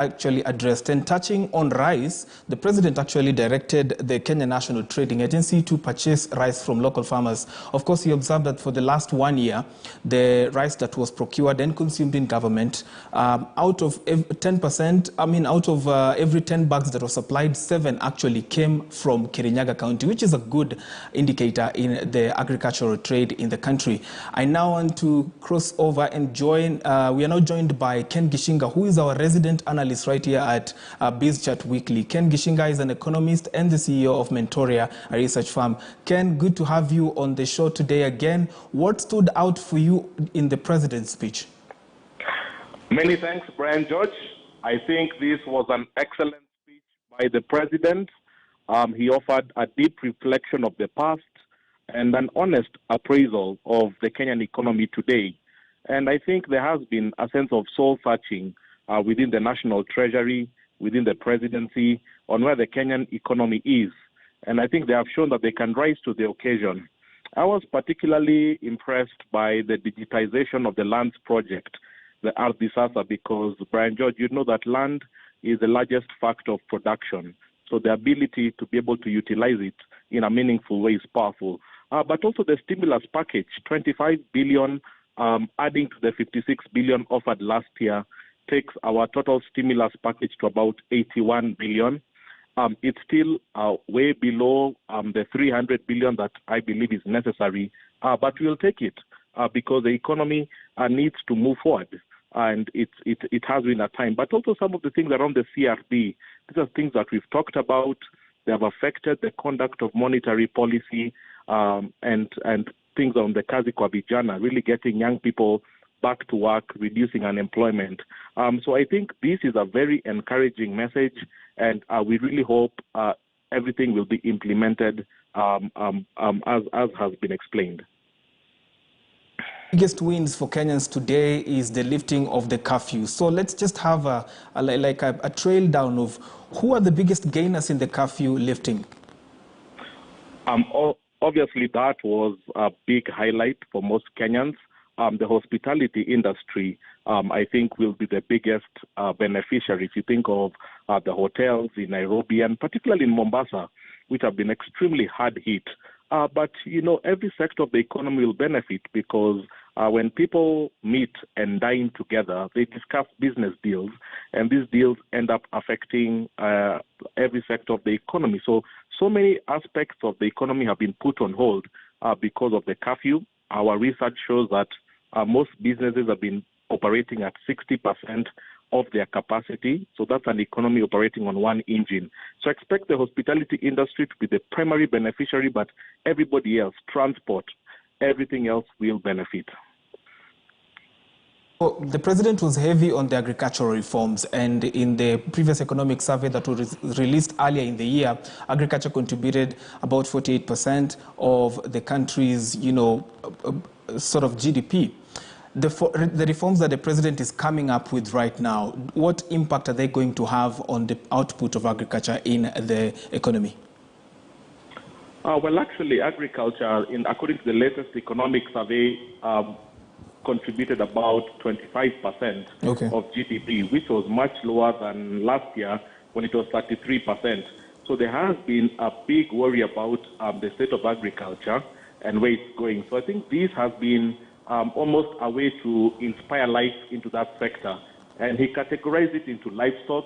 actually addressed. And touching on rice, the president actually directed the Kenya National Trading Agency to purchase rice from local farmers. Of course, he observed that for the last 1 year, the rice that was procured and consumed in government, out of 10%, out of every 10 bags that were supplied, 7 actually came from Kirinyaga County, which is a good indicator in the agricultural trade in the country. I now want to cross over and join. We are now joined by Ken Gichinga, who is our resident analyst right here at BizChat Weekly. Ken Gichinga is an economist and the CEO of Mentoria, a research firm. Ken, good to have you on the show today again. What stood out for you in the president's speech? Many thanks, Brian George. I think this was an excellent speech by the president. He offered a deep reflection of the past and an honest appraisal of the Kenyan economy today. And I think there has been a sense of soul-searching within the National Treasury, within the presidency, on where the Kenyan economy is. And I think they have shown that they can rise to the occasion. I was particularly impressed by the digitization of the lands project, the Ardhisasa, because, Brian George, you know that land is the largest factor of production. So the ability to be able to utilize it in a meaningful way is powerful. But also the stimulus package, 25 billion, adding to the 56 billion offered last year, takes our total stimulus package to about 81 billion. It's still way below the 300 billion that I believe is necessary, but we'll take it because the economy needs to move forward, and it has been a time. But also some of the things around the CRB, these are things that we've talked about. They have affected the conduct of monetary policy and things on the Kazi kwa Vijana, really getting young people back to work, reducing unemployment. So I think this is a very encouraging message, and we really hope everything will be implemented as has been explained. Biggest wins for Kenyans today is the lifting of the curfew. So let's just have a trail down of who are the biggest gainers in the curfew lifting. Obviously, that was a big highlight for most Kenyans. The hospitality industry, I think, will be the biggest beneficiary. If you think of the hotels in Nairobi and particularly in Mombasa, which have been extremely hard hit. But, you know, every sector of the economy will benefit because when people meet and dine together, they discuss business deals, and these deals end up affecting every sector of the economy. So many aspects of the economy have been put on hold because of the curfew. Our research shows that most businesses have been operating at 60% of their capacity. So that's an economy operating on one engine. So expect the hospitality industry to be the primary beneficiary, but everybody else, transport, everything else will benefit. The president was heavy on the agricultural reforms, and in the previous economic survey that was released earlier in the year, agriculture contributed about 48% of the country's, sort of GDP. The reforms that the president is coming up with right now, what impact are they going to have on the output of agriculture in the economy? Well, actually, agriculture, according to the latest economic survey, contributed about 25% of GDP, which was much lower than last year when it was 33%. So there has been a big worry about the state of agriculture and where it's going. So I think this has been almost a way to inspire life into that sector. And he categorized it into livestock,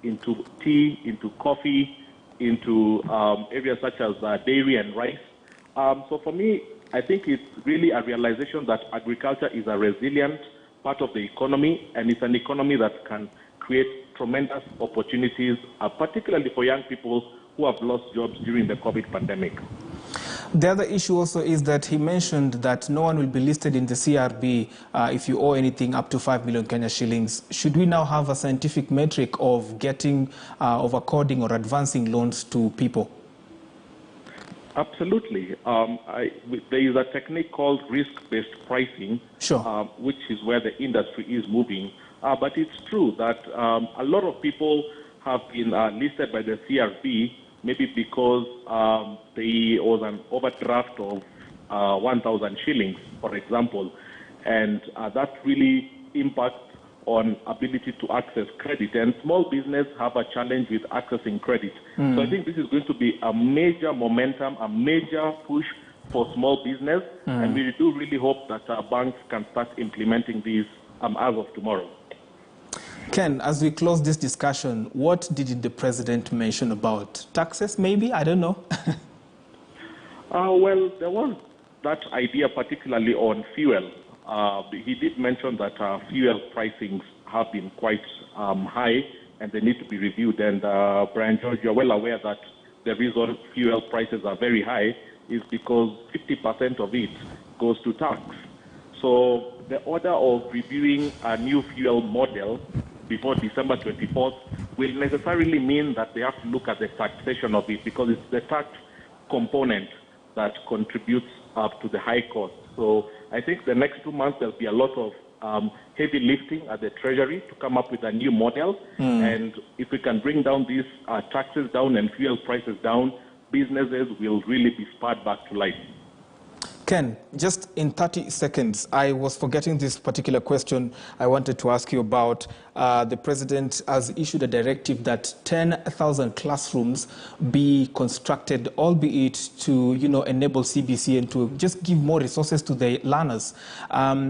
into tea, into coffee, into areas such as dairy and rice. So for me, I think it's really a realization that agriculture is a resilient part of the economy, and it's an economy that can create tremendous opportunities, particularly for young people who have lost jobs during the COVID pandemic. The other issue also is that he mentioned that no one will be listed in the CRB if you owe anything up to 5 million Kenya shillings. Should we now have a scientific metric of getting, of according or advancing loans to people? Absolutely. There is a technique called risk-based pricing, which is where the industry is moving. But it's true that a lot of people have been listed by the CRB, maybe because there was an overdraft of 1,000 shillings, for example. And that really impacts on ability to access credit. And small business have a challenge with accessing credit. So I think this is going to be a major momentum, a major push for small business. And we do really hope that our banks can start implementing these as of tomorrow. Ken, as we close this discussion, what did the president mention about? Taxes, maybe? I don't know. Well, there was that idea particularly on fuel. He did mention that fuel pricings have been quite high and they need to be reviewed. And Brian George, you're well aware that the reason fuel prices are very high is because 50% of it goes to tax. So the order of reviewing a new fuel model before December 24th will necessarily mean that they have to look at the taxation of it, because it's the tax component that contributes up to the high cost. So I think the next 2 months there'll be a lot of heavy lifting at the Treasury to come up with a new model. And if we can bring down these taxes down and fuel prices down, businesses will really be spurred back to life. Ken, just in 30 seconds, I was forgetting this particular question I wanted to ask you about. The president has issued a directive that 10,000 classrooms be constructed, albeit to, enable CBC and to just give more resources to the learners.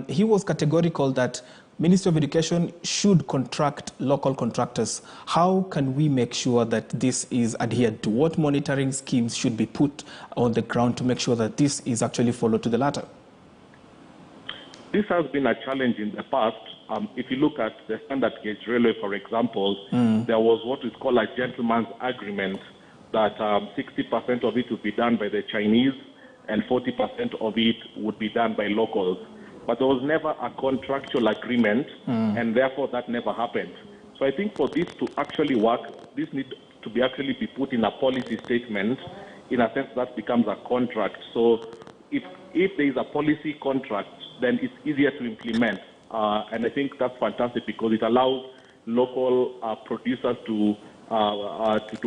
He was categorical that Ministry of Education should contract local contractors. How can we make sure that this is adhered to? What monitoring schemes should be put on the ground to make sure that this is actually followed to the latter? This has been a challenge in the past. If you look at the standard gauge railway, for example, there was what is called a gentleman's agreement that 60% of it would be done by the Chinese and 40% of it would be done by locals. But there was never a contractual agreement, and therefore that never happened. So I think for this to actually work, this needs to be actually be put in a policy statement. In a sense, that becomes a contract. So if there is a policy contract, then it's easier to implement. And I think that's fantastic because it allows local producers to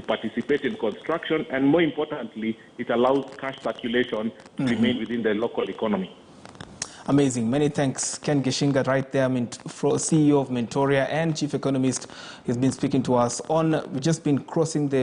participate in construction, and more importantly, it allows cash circulation to remain within the local economy. Amazing. Many thanks. Ken Gichinga right there, CEO of Mentoria and Chief Economist. He's been speaking to us on, we've just been crossing the